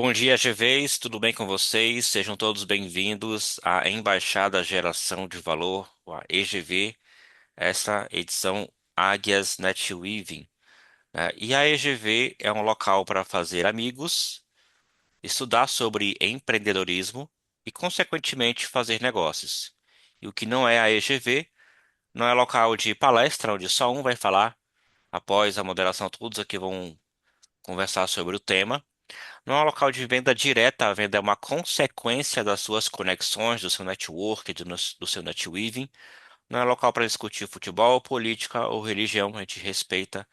Bom dia, GVs, tudo bem com vocês? Sejam todos bem-vindos à Embaixada Geração de Valor, a EGV, essa edição Águias Netweaving, né? E a EGV é um local para fazer amigos, estudar sobre empreendedorismo e, consequentemente, fazer negócios. E o que não é a EGV, não é local de palestra onde só um vai falar, após a moderação todos aqui vão conversar sobre o tema. Não é um local de venda direta, a venda é uma consequência das suas conexões, do seu network, do seu netweaving. Não é local para discutir futebol, política ou religião, a gente respeita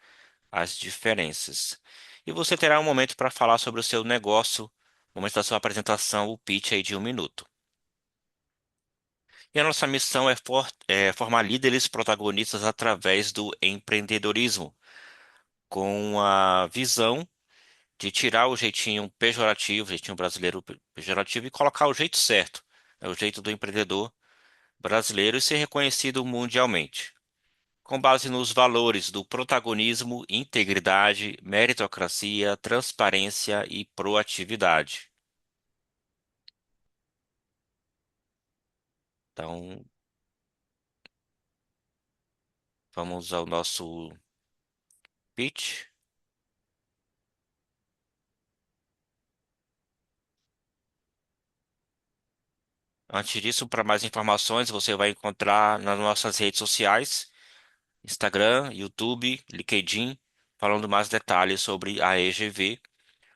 as diferenças. E você terá um momento para falar sobre o seu negócio, no momento da sua apresentação, o pitch aí de 1 minuto. E a nossa missão é formar líderes protagonistas através do empreendedorismo, com a visão de tirar o jeitinho pejorativo, o jeitinho brasileiro pejorativo e colocar o jeito certo, né, o jeito do empreendedor brasileiro e ser reconhecido mundialmente, com base nos valores do protagonismo, integridade, meritocracia, transparência e proatividade. Então, vamos ao nosso pitch. Antes disso, para mais informações, você vai encontrar nas nossas redes sociais, Instagram, YouTube, LinkedIn, falando mais detalhes sobre a EGV,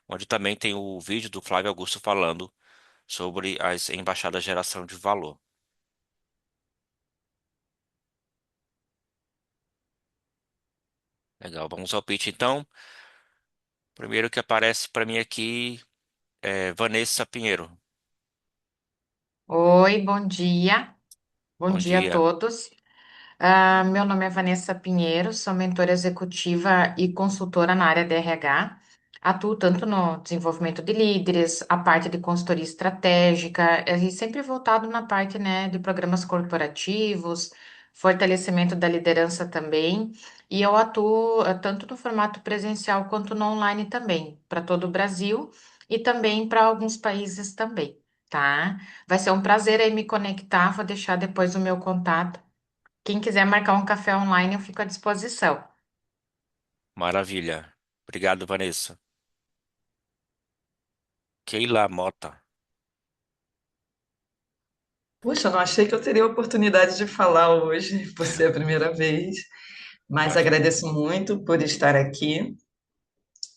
onde também tem o vídeo do Flávio Augusto falando sobre as embaixadas de geração de valor. Legal, vamos ao pitch então. Primeiro que aparece para mim aqui é Vanessa Pinheiro. Oi, bom dia. Bom Bom dia a dia. todos. Meu nome é Vanessa Pinheiro, sou mentora executiva e consultora na área de RH. Atuo tanto no desenvolvimento de líderes, a parte de consultoria estratégica, e sempre voltado na parte, né, de programas corporativos, fortalecimento da liderança também. E eu atuo tanto no formato presencial quanto no online também, para todo o Brasil e também para alguns países também, tá? Vai ser um prazer aí me conectar, vou deixar depois o meu contato. Quem quiser marcar um café online, eu fico à disposição. Maravilha. Obrigado, Vanessa. Keila Mota. Puxa, não achei que eu teria a oportunidade de falar hoje, por ser a primeira vez, mas Imagina. agradeço muito por estar aqui.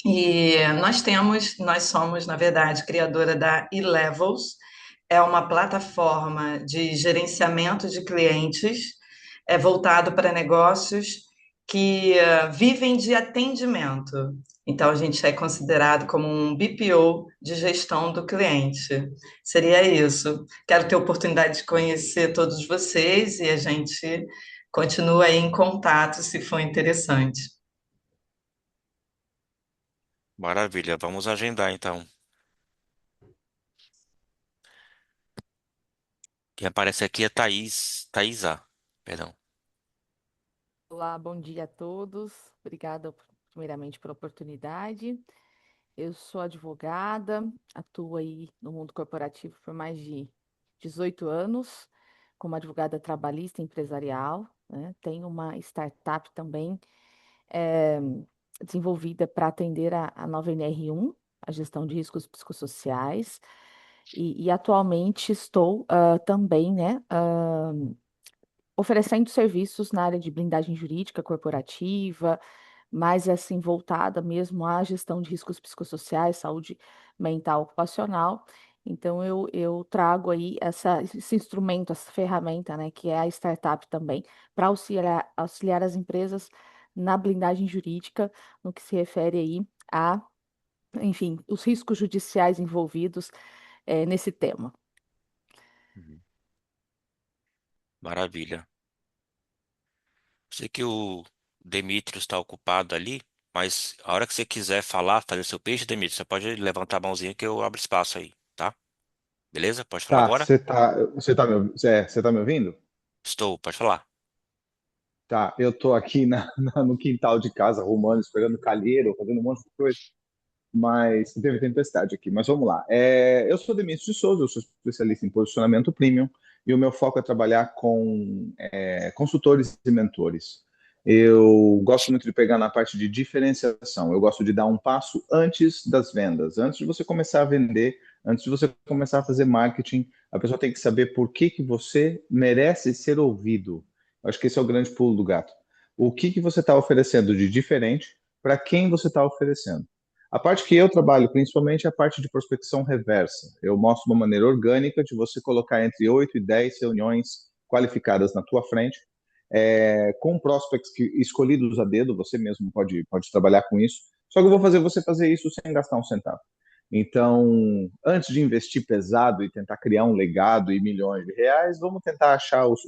E nós somos, na verdade, criadora da eLevels, é uma plataforma de gerenciamento de clientes, voltado para negócios que vivem de atendimento. Então, a gente é considerado como um BPO de gestão do cliente. Seria isso. Quero ter a oportunidade de conhecer todos vocês e a gente continua aí em contato se for interessante. Maravilha. Vamos agendar então. Quem aparece aqui é Thaisa. Perdão. Olá, bom dia a todos. Obrigada, primeiramente, pela oportunidade. Eu sou advogada, atuo aí no mundo corporativo por mais de 18 anos, como advogada trabalhista e empresarial, né? Tenho uma startup também eh, desenvolvida para atender a nova NR1, a gestão de riscos psicossociais, e atualmente estou também, né, oferecendo serviços na área de blindagem jurídica corporativa, mais assim voltada mesmo à gestão de riscos psicossociais, saúde mental ocupacional. Então eu trago aí esse instrumento, essa ferramenta, né, que é a startup também, para auxiliar as empresas na blindagem jurídica, no que se refere aí a, enfim, os riscos judiciais envolvidos nesse tema. Uhum. Maravilha. Sei que o Demetrios está ocupado ali, mas a hora que você quiser falar, fazer seu peixe, Demetrios, você pode levantar a mãozinha que eu abro espaço aí, tá? Beleza? Pode falar Tá, agora? você tá me ouvindo? Estou, pode falar. Tá, eu tô aqui no quintal de casa, arrumando, esperando calheiro, fazendo um monte de coisa. mas teve tempestade aqui. Mas vamos lá. Eu sou Demetrio de Souza, eu sou especialista em posicionamento premium e o meu foco é trabalhar com consultores e mentores. Eu gosto muito de pegar na parte de diferenciação. Eu gosto de dar um passo antes das vendas, antes de você começar a vender, antes de você começar a fazer marketing. A pessoa tem que saber por que você merece ser ouvido. Eu acho que esse é o grande pulo do gato. O que você está oferecendo de diferente, para quem você está oferecendo. A parte que eu trabalho principalmente é a parte de prospecção reversa. Eu mostro uma maneira orgânica de você colocar entre 8 e 10 reuniões qualificadas na tua frente, com prospects escolhidos a dedo, você mesmo pode trabalhar com isso. Só que eu vou fazer você fazer isso sem gastar um centavo. Então, antes de investir pesado e tentar criar um legado e milhões de reais, vamos tentar achar os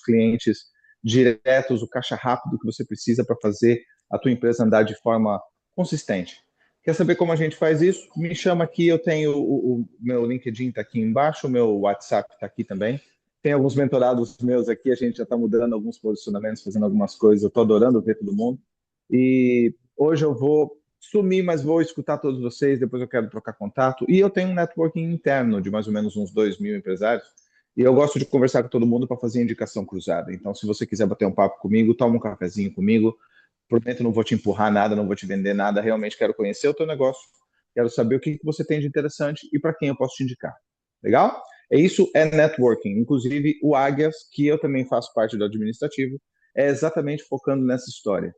clientes diretos, o caixa rápido que você precisa para fazer a tua empresa andar de forma consistente. Quer saber como a gente faz isso? Me chama aqui, eu tenho o meu LinkedIn está aqui embaixo, o meu WhatsApp está aqui também. Tem alguns mentorados meus aqui, a gente já está mudando alguns posicionamentos, fazendo algumas coisas, eu estou adorando ver todo mundo. E hoje eu vou sumir, mas vou escutar todos vocês, depois eu quero trocar contato. E eu tenho um networking interno de mais ou menos uns 2.000 empresários, e eu gosto de conversar com todo mundo para fazer indicação cruzada. Então, se você quiser bater um papo comigo, toma um cafezinho comigo. Prometo, não vou te empurrar nada, não vou te vender nada. Realmente quero conhecer o teu negócio, quero saber o que você tem de interessante e para quem eu posso te indicar. Legal? Isso é networking. Inclusive, o Águias, que eu também faço parte do administrativo, é exatamente focando nessa história.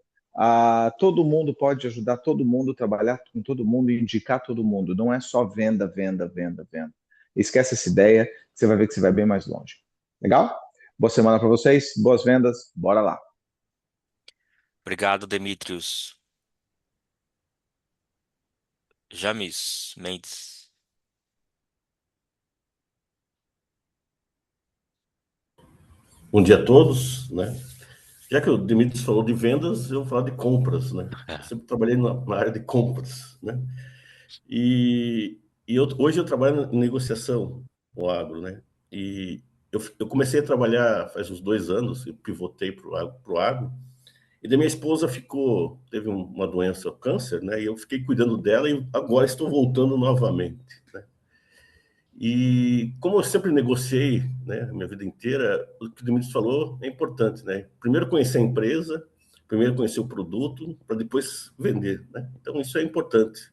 Todo mundo pode ajudar todo mundo, trabalhar com todo mundo e indicar todo mundo. Não é só venda, venda, venda, venda. Esquece essa ideia, você vai ver que você vai bem mais longe. Legal? Boa semana para vocês, boas vendas, bora lá. Obrigado, Demetrios. James Mendes. Bom dia a todos, né? Já que o Dimitris falou de vendas, eu vou falar de compras, né? Eu sempre trabalhei na área de compras, né? Hoje eu trabalho em negociação no agro, né? E eu comecei a trabalhar faz uns 2 anos, eu pivotei para o agro, e daí minha esposa teve uma doença, câncer, né? E eu fiquei cuidando dela e agora estou voltando novamente, né? E como eu sempre negociei, né, a minha vida inteira, o que o Dimitris falou é importante, né? Primeiro conhecer a empresa, primeiro conhecer o produto, para depois vender, né? Então isso é importante,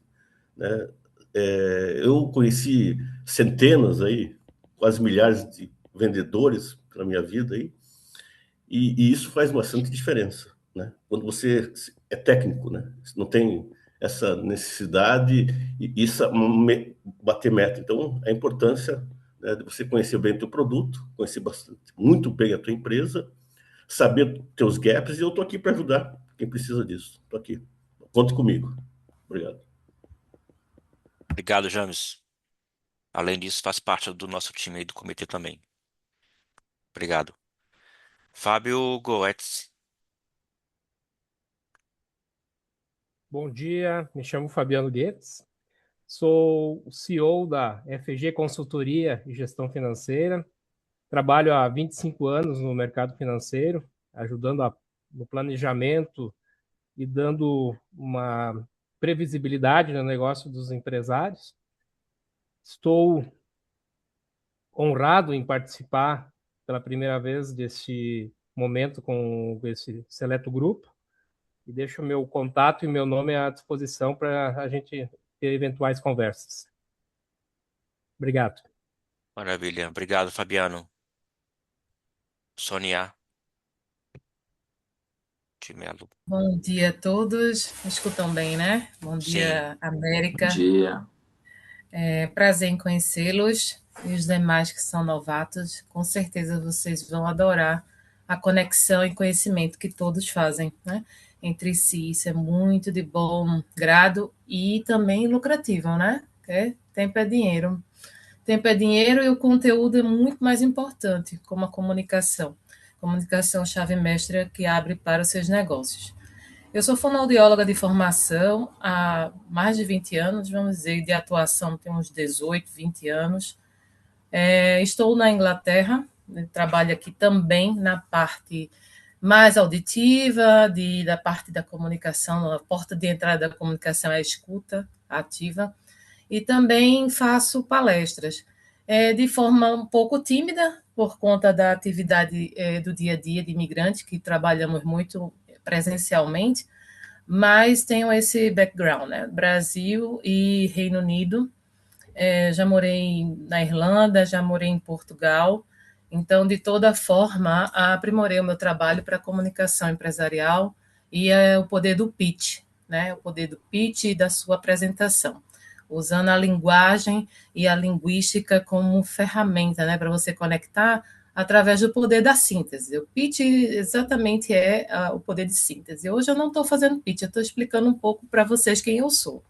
né? Eu conheci centenas aí, quase milhares de vendedores na minha vida aí, e isso faz bastante diferença, né? Quando você é técnico, né? Você não tem essa necessidade e isso bater meta. Então, a importância, né, de você conhecer bem o teu produto, conhecer muito bem a tua empresa, saber teus gaps, e eu estou aqui para ajudar quem precisa disso. Estou aqui. Conte comigo. Obrigado. Obrigado, James. Além disso, faz parte do nosso time aí do comitê também. Obrigado. Fábio Goetz. Bom dia, me chamo Fabiano Guedes, sou o CEO da FG Consultoria e Gestão Financeira, trabalho há 25 anos no mercado financeiro, ajudando no planejamento e dando uma previsibilidade no negócio dos empresários. Estou honrado em participar pela primeira vez deste momento com esse seleto grupo, e deixo o meu contato e meu nome à disposição para a gente ter eventuais conversas. Obrigado. Maravilha. Obrigado, Fabiano. Sônia de Melo. Bom dia a todos. Me escutam bem, né? Bom Sim. dia, América. Bom dia. Prazer em conhecê-los e os demais que são novatos. Com certeza vocês vão adorar a conexão e conhecimento que todos fazem, né? Entre si. Isso é muito de bom grado e também lucrativo, né? Porque tempo é dinheiro. Tempo é dinheiro e o conteúdo é muito mais importante, como a comunicação. Comunicação chave mestra que abre para os seus negócios. Eu sou fonoaudióloga de formação há mais de 20 anos, vamos dizer, de atuação tem uns 18, 20 anos. Estou na Inglaterra, trabalho aqui também na parte mais auditiva, da parte da comunicação, a porta de entrada da comunicação é a escuta, ativa. E também faço palestras, de forma um pouco tímida, por conta da atividade do dia a dia de imigrante, que trabalhamos muito presencialmente, mas tenho esse background, né? Brasil e Reino Unido. Já morei na Irlanda, já morei em Portugal. Então, de toda forma, aprimorei o meu trabalho para comunicação empresarial e o poder do pitch, né? O poder do pitch e da sua apresentação, usando a linguagem e a linguística como ferramenta, né, para você conectar através do poder da síntese. O pitch exatamente é o poder de síntese. Hoje eu não estou fazendo pitch, eu estou explicando um pouco para vocês quem eu sou.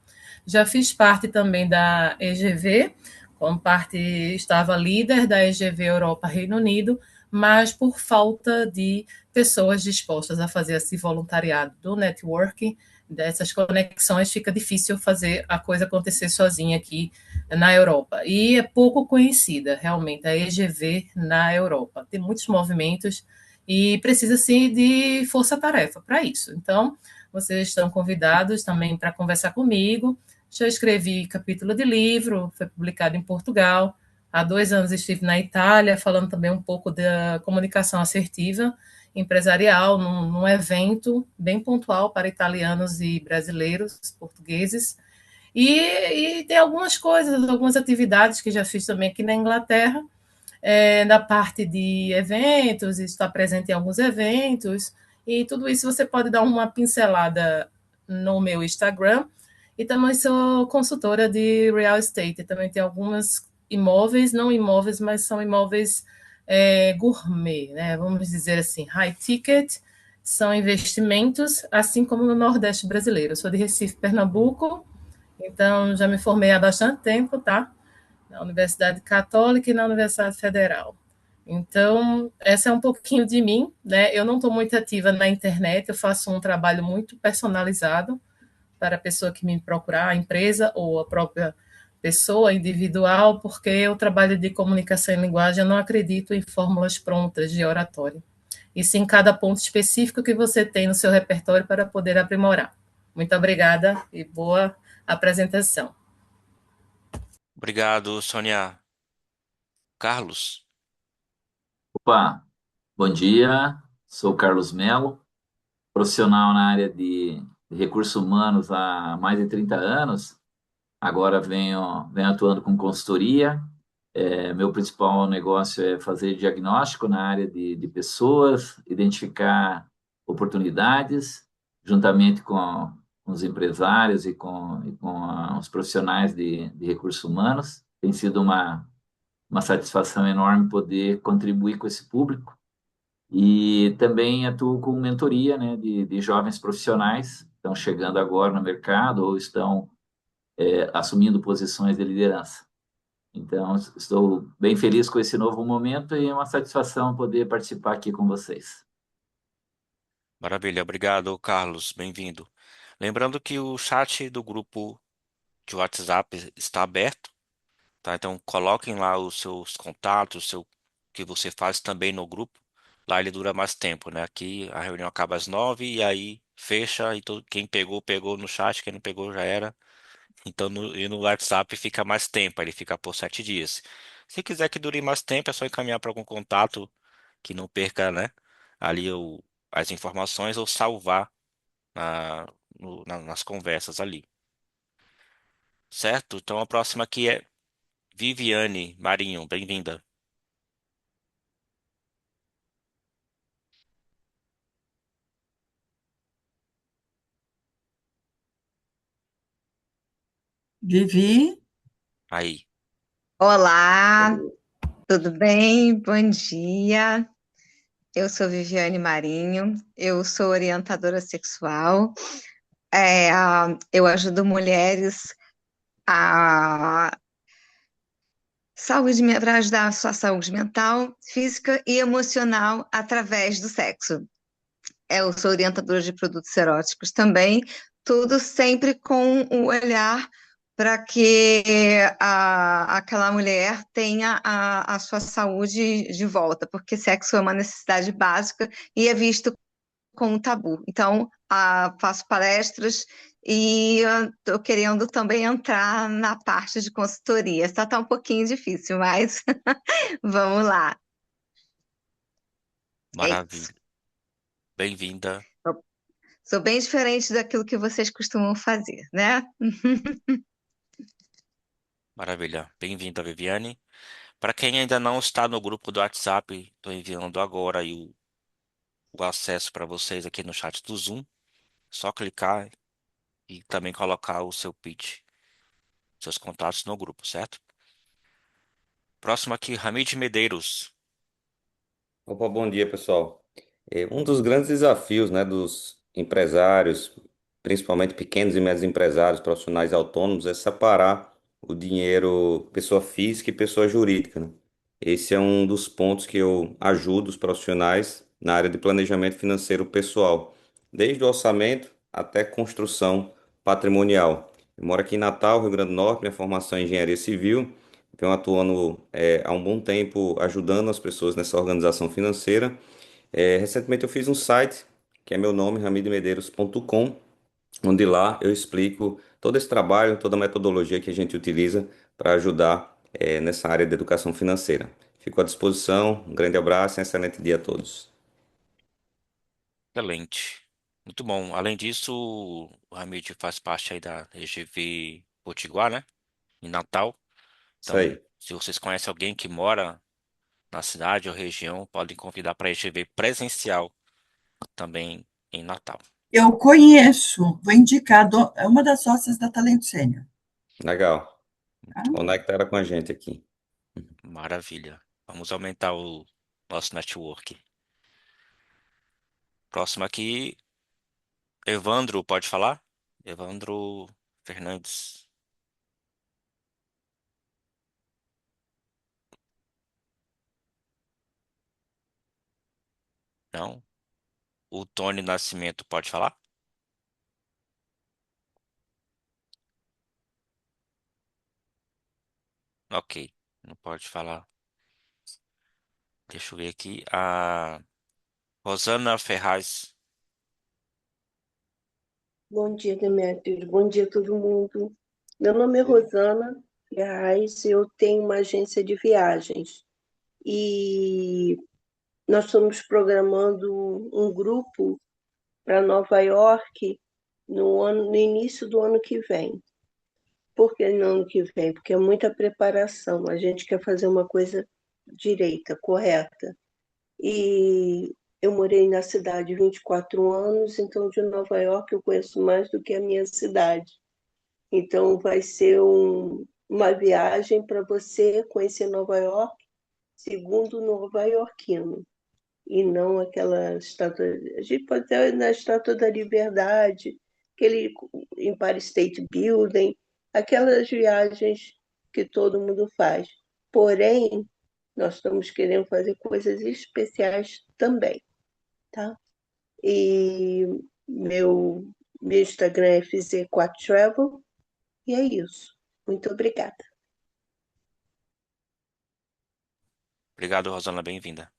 Já fiz parte também da EGV, como parte, estava líder da EGV Europa Reino Unido, mas por falta de pessoas dispostas a fazer esse voluntariado do networking, dessas conexões, fica difícil fazer a coisa acontecer sozinha aqui na Europa. E é pouco conhecida, realmente, a EGV na Europa. Tem muitos movimentos e precisa-se de força-tarefa para isso. Então, vocês estão convidados também para conversar comigo. Já escrevi capítulo de livro, foi publicado em Portugal. Há 2 anos estive na Itália, falando também um pouco da comunicação assertiva empresarial, num evento bem pontual para italianos e brasileiros, portugueses. E tem algumas coisas, algumas atividades que já fiz também aqui na Inglaterra, na parte de eventos, estar presente em alguns eventos, e tudo isso você pode dar uma pincelada no meu Instagram. E também sou consultora de real estate. Também tem alguns imóveis, não imóveis, mas são imóveis gourmet, né? Vamos dizer assim, high ticket, são investimentos, assim como no Nordeste brasileiro. Eu sou de Recife, Pernambuco, então já me formei há bastante tempo, tá? Na Universidade Católica e na Universidade Federal. Então, essa é um pouquinho de mim, né? Eu não estou muito ativa na internet, eu faço um trabalho muito personalizado para a pessoa que me procurar, a empresa ou a própria pessoa individual, porque o trabalho de comunicação em linguagem, eu não acredito em fórmulas prontas de oratória. E sim cada ponto específico que você tem no seu repertório para poder aprimorar. Muito obrigada e boa apresentação. Obrigado, Sônia. Carlos? Opa, bom dia. Sou Carlos Melo, profissional na área de recursos humanos há mais de 30 anos. Agora venho atuando com consultoria. Meu principal negócio é fazer diagnóstico na área de pessoas, identificar oportunidades, juntamente com os empresários e com os profissionais de recursos humanos. Tem sido uma satisfação enorme poder contribuir com esse público. E também atuo com mentoria, né, de jovens profissionais que estão chegando agora no mercado ou estão assumindo posições de liderança. Então, estou bem feliz com esse novo momento e é uma satisfação poder participar aqui com vocês. Maravilha, obrigado, Carlos. Bem-vindo. Lembrando que o chat do grupo de WhatsApp está aberto, tá? Então, coloquem lá os seus contatos, o que você faz também no grupo. Lá ele dura mais tempo, né? Aqui a reunião acaba às 9 e aí fecha e quem pegou, pegou no chat, quem não pegou já era. Então, no WhatsApp fica mais tempo, ele fica por 7 dias. Se quiser que dure mais tempo, é só encaminhar para algum contato que não perca, né? Ali as informações ou salvar nas conversas ali. Certo? Então a próxima aqui é Viviane Marinho. Bem-vinda. Vivi, Aí. Olá, tudo bem? Bom dia. Eu sou Viviane Marinho, eu sou orientadora sexual. Eu ajudo mulheres a para ajudar a sua saúde mental, física e emocional através do sexo. Eu sou orientadora de produtos eróticos também, tudo sempre com o olhar para que aquela mulher tenha a sua saúde de volta, porque sexo é uma necessidade básica e é visto como tabu. Então, faço palestras e eu estou querendo também entrar na parte de consultoria. Só está um pouquinho difícil, mas vamos lá. É isso. Maravilha. Bem-vinda. Sou bem diferente daquilo que vocês costumam fazer, né? Maravilha. Bem-vinda, Viviane. Para quem ainda não está no grupo do WhatsApp, estou enviando agora aí o acesso para vocês aqui no chat do Zoom. Só clicar e também colocar o seu pitch, seus contatos no grupo, certo? Próximo aqui, Ramide Medeiros. Opa, bom dia, pessoal. Um dos grandes desafios, né, dos empresários, principalmente pequenos e médios empresários, profissionais autônomos, é separar o dinheiro pessoa física e pessoa jurídica, né? Esse é um dos pontos que eu ajudo os profissionais na área de planejamento financeiro pessoal, desde o orçamento até construção patrimonial. Eu moro aqui em Natal, Rio Grande do Norte, minha formação é em engenharia civil. Venho atuando há um bom tempo ajudando as pessoas nessa organização financeira. Recentemente eu fiz um site, que é meu nome, ramidemedeiros.com, onde lá eu explico todo esse trabalho, toda a metodologia que a gente utiliza para ajudar nessa área de educação financeira. Fico à disposição, um grande abraço e um excelente dia a todos. Excelente. Muito bom. Além disso, o Ramide faz parte aí da EGV Potiguar, né? Em Natal. Isso Então, aí. se vocês conhecem alguém que mora na cidade ou região, podem convidar para a EGV presencial também em Natal. Eu conheço, vou indicar, é uma das sócias da Talento Sênior. Legal. Tá? Conecta com a gente aqui. Maravilha. Vamos aumentar o nosso network. Próximo aqui, Evandro, pode falar? Evandro Fernandes. Não? O Tony Nascimento pode falar? Ok, não pode falar. Deixa eu ver aqui. A Rosana Ferraz. Bom dia, Demetrios. Bom dia, todo mundo. Meu nome é Rosana Ferraz, eu tenho uma agência de viagens e nós estamos programando um grupo para Nova York no início do ano que vem. Por que no ano que vem? Porque é muita preparação. A gente quer fazer uma coisa direita, correta. E eu morei na cidade 24 anos, então de Nova York eu conheço mais do que a minha cidade. Então, vai ser uma viagem para você conhecer Nova York, segundo nova-iorquino, e não aquela estátua. A gente pode até ir na Estátua da Liberdade, aquele Empire State Building, aquelas viagens que todo mundo faz. Porém, nós estamos querendo fazer coisas especiais também, tá? E meu Instagram é FZ4Travel, e é isso. Muito obrigada. Obrigado, Rosana, bem-vinda.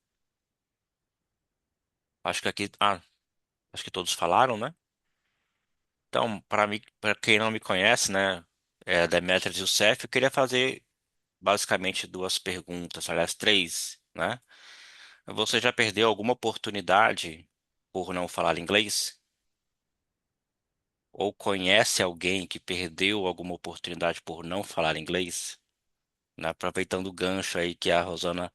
Acho que aqui, acho que todos falaram, né? Então, para mim, para quem não me conhece, né, Demetrios Youssef, eu queria fazer basicamente duas perguntas, aliás, três, né? Você já perdeu alguma oportunidade por não falar inglês? Ou conhece alguém que perdeu alguma oportunidade por não falar inglês? Né? Aproveitando o gancho aí que a Rosana,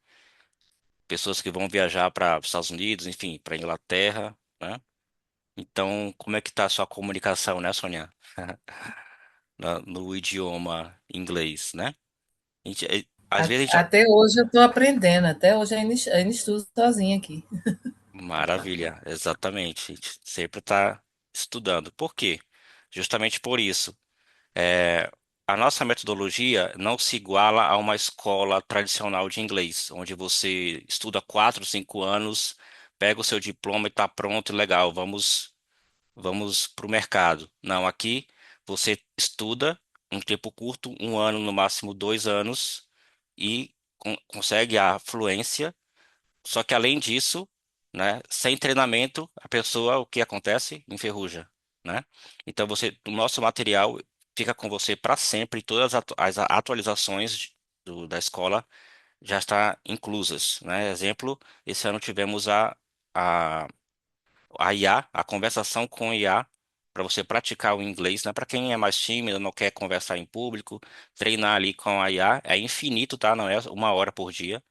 pessoas que vão viajar para os Estados Unidos, enfim, para Inglaterra, né? Então, como é que tá a sua comunicação, né, Sônia? No idioma inglês, né? Às vezes a gente... Até hoje eu estou aprendendo, até hoje ainda estudo sozinha aqui. Maravilha, exatamente. A gente sempre está estudando. Por quê? Justamente por isso. É, a nossa metodologia não se iguala a uma escola tradicional de inglês, onde você estuda 4, 5 anos, pega o seu diploma e está pronto e legal, vamos para o mercado. Não, aqui você estuda um tempo curto, 1 ano, no máximo 2 anos, e consegue a fluência. Só que além disso, né, sem treinamento, a pessoa, o que acontece? Enferruja. né? Então o nosso material fica com você para sempre, todas as atualizações da escola já está inclusas, né? Exemplo, esse ano tivemos a, a IA, a conversação com IA, para você praticar o inglês, né? Para quem é mais tímido, não quer conversar em público, treinar ali com a IA é infinito, tá? Não é 1 hora por dia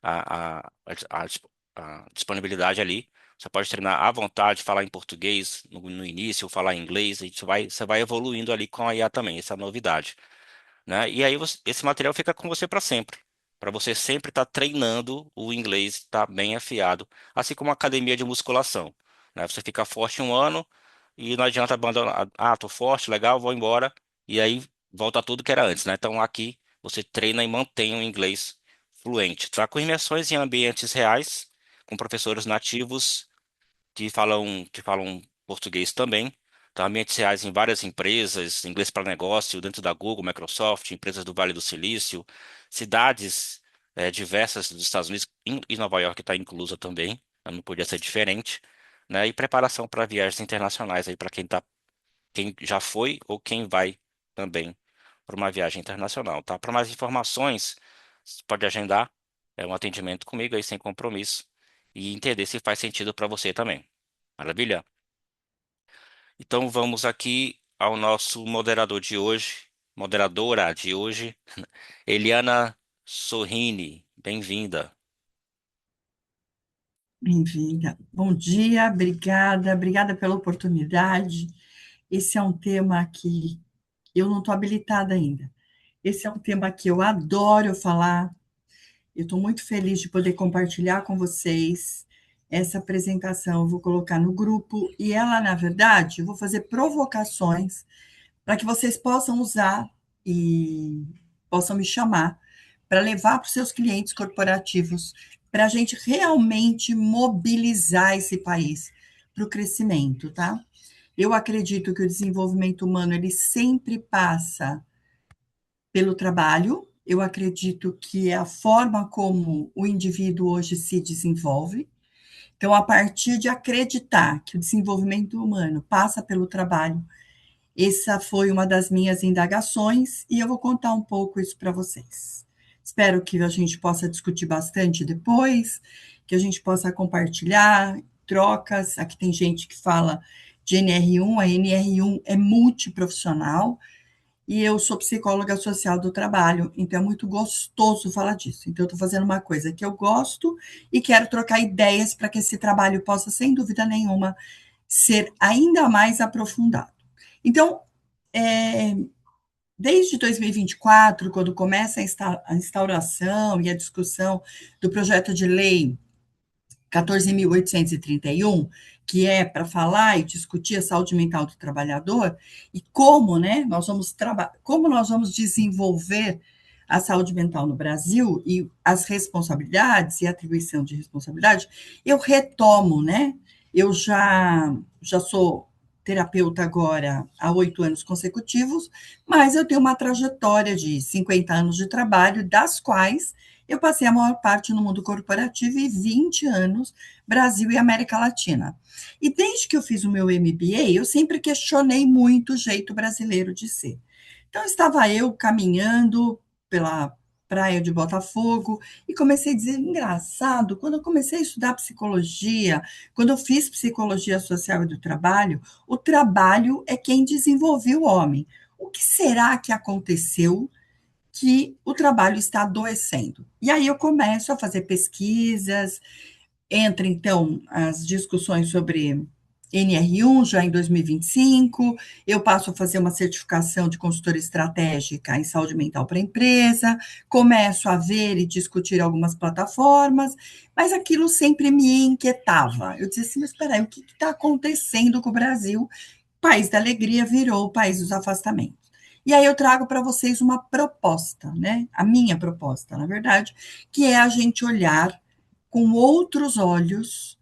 a disponibilidade ali. Você pode treinar à vontade, falar em português no início, falar em inglês, e você vai evoluindo ali com a IA também, essa é a novidade, né? E aí esse material fica com você para você sempre estar treinando o inglês, estar bem afiado, assim como a academia de musculação, né? Você fica forte 1 ano e não adianta abandonar, tô forte, legal, vou embora, e aí volta tudo que era antes, né? Então aqui você treina e mantém o inglês fluente, tá? Com imersões em ambientes reais, com professores nativos que falam português também. Então, ambientes reais em várias empresas, inglês para negócio, dentro da Google, Microsoft, empresas do Vale do Silício, cidades diversas dos Estados Unidos, e Nova York está inclusa também, não podia ser diferente, né? E preparação para viagens internacionais aí para quem já foi ou quem vai também para uma viagem internacional, tá? Para mais informações, você pode agendar um atendimento comigo aí sem compromisso e entender se faz sentido para você também. Maravilha? Então vamos aqui ao nosso moderador de hoje, moderadora de hoje, Eliana Sorrini. Bem-vinda. Bem-vinda. Bom dia, obrigada pela oportunidade. Esse é um tema que eu não estou habilitada ainda. Esse é um tema que eu adoro falar. Eu estou muito feliz de poder compartilhar com vocês essa apresentação. Eu vou colocar no grupo e ela, na verdade, eu vou fazer provocações para que vocês possam usar e possam me chamar para levar para os seus clientes corporativos, para a gente realmente mobilizar esse país para o crescimento, tá? Eu acredito que o desenvolvimento humano ele sempre passa pelo trabalho. Eu acredito que é a forma como o indivíduo hoje se desenvolve. Então, a partir de acreditar que o desenvolvimento humano passa pelo trabalho, essa foi uma das minhas indagações e eu vou contar um pouco isso para vocês. Espero que a gente possa discutir bastante depois, que a gente possa compartilhar trocas. Aqui tem gente que fala de NR1, a NR1 é multiprofissional e eu sou psicóloga social do trabalho, então é muito gostoso falar disso. Então, eu estou fazendo uma coisa que eu gosto e quero trocar ideias para que esse trabalho possa, sem dúvida nenhuma, ser ainda mais aprofundado. Então, desde 2024, quando começa a instauração e a discussão do projeto de lei 14.831, que é para falar e discutir a saúde mental do trabalhador e como, né, como nós vamos desenvolver a saúde mental no Brasil e as responsabilidades e atribuição de responsabilidade, eu retomo, né? Eu já sou terapeuta agora há 8 anos consecutivos, mas eu tenho uma trajetória de 50 anos de trabalho, das quais eu passei a maior parte no mundo corporativo e 20 anos Brasil e América Latina. E desde que eu fiz o meu MBA, eu sempre questionei muito o jeito brasileiro de ser. Então, estava eu caminhando pela praia de Botafogo e comecei a dizer, engraçado, quando eu comecei a estudar psicologia, quando eu fiz psicologia social e do trabalho, o trabalho é quem desenvolveu o homem. O que será que aconteceu que o trabalho está adoecendo? E aí eu começo a fazer pesquisas, entra então as discussões sobre NR1 já em 2025, eu passo a fazer uma certificação de consultora estratégica em saúde mental para a empresa, começo a ver e discutir algumas plataformas, mas aquilo sempre me inquietava. Eu dizia assim, mas espera aí, o que está acontecendo com o Brasil? O país da alegria virou o país dos afastamentos. E aí eu trago para vocês uma proposta, né? A minha proposta, na verdade, que é a gente olhar com outros olhos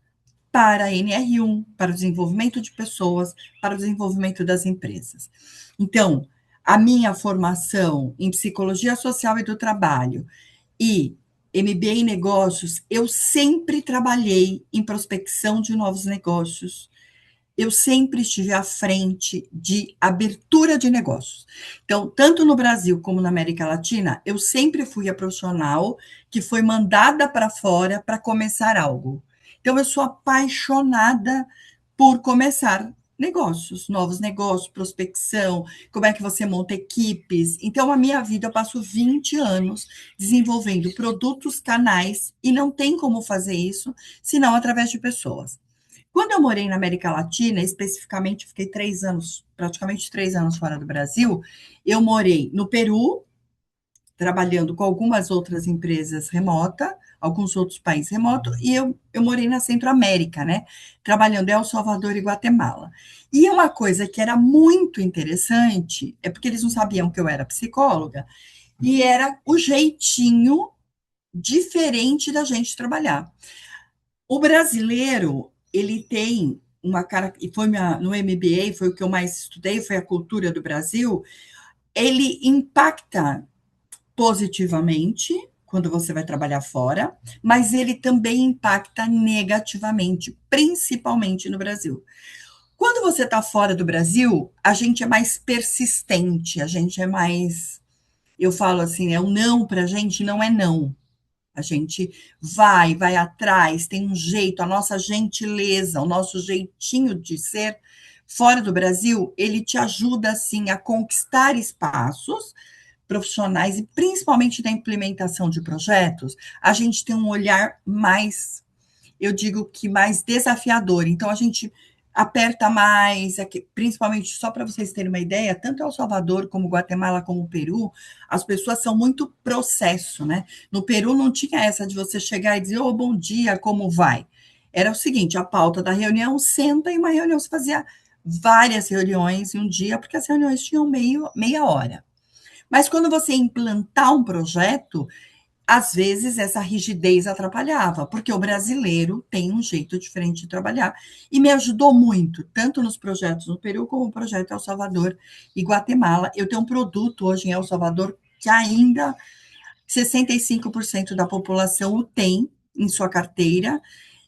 para a NR1, para o desenvolvimento de pessoas, para o desenvolvimento das empresas. Então, a minha formação em psicologia social e do trabalho e MBA em negócios, eu sempre trabalhei em prospecção de novos negócios, eu sempre estive à frente de abertura de negócios. Então, tanto no Brasil como na América Latina, eu sempre fui a profissional que foi mandada para fora para começar algo. Então, eu sou apaixonada por começar negócios, novos negócios, prospecção, como é que você monta equipes. Então, a minha vida, eu passo 20 anos desenvolvendo produtos, canais, e não tem como fazer isso senão através de pessoas. Quando eu morei na América Latina, especificamente, fiquei 3 anos, praticamente 3 anos fora do Brasil, eu morei no Peru, trabalhando com algumas outras empresas remotas, alguns outros países remotos, e eu morei na Centro-América, né? Trabalhando em El Salvador e Guatemala. E uma coisa que era muito interessante, é porque eles não sabiam que eu era psicóloga, e era o jeitinho diferente da gente trabalhar. O brasileiro, ele tem uma cara, e foi no MBA, foi o que eu mais estudei, foi a cultura do Brasil, ele impacta positivamente quando você vai trabalhar fora, mas ele também impacta negativamente, principalmente no Brasil. Quando você está fora do Brasil, a gente é mais persistente, a gente é mais, eu falo assim, é o não para a gente não é não. A gente vai atrás, tem um jeito, a nossa gentileza, o nosso jeitinho de ser fora do Brasil, ele te ajuda, assim, a conquistar espaços profissionais e principalmente na implementação de projetos, a gente tem um olhar mais, eu digo que mais desafiador. Então, a gente aperta mais, principalmente, só para vocês terem uma ideia, tanto El Salvador como Guatemala como o Peru, as pessoas são muito processo, né? No Peru não tinha essa de você chegar e dizer, oh, bom dia, como vai? Era o seguinte, a pauta da reunião, senta e uma reunião, se fazia várias reuniões em um dia, porque as reuniões tinham meia hora. Mas quando você implantar um projeto, às vezes essa rigidez atrapalhava, porque o brasileiro tem um jeito diferente de trabalhar, e me ajudou muito, tanto nos projetos no Peru, como no projeto El Salvador e Guatemala. Eu tenho um produto hoje em El Salvador que ainda 65% da população o tem em sua carteira,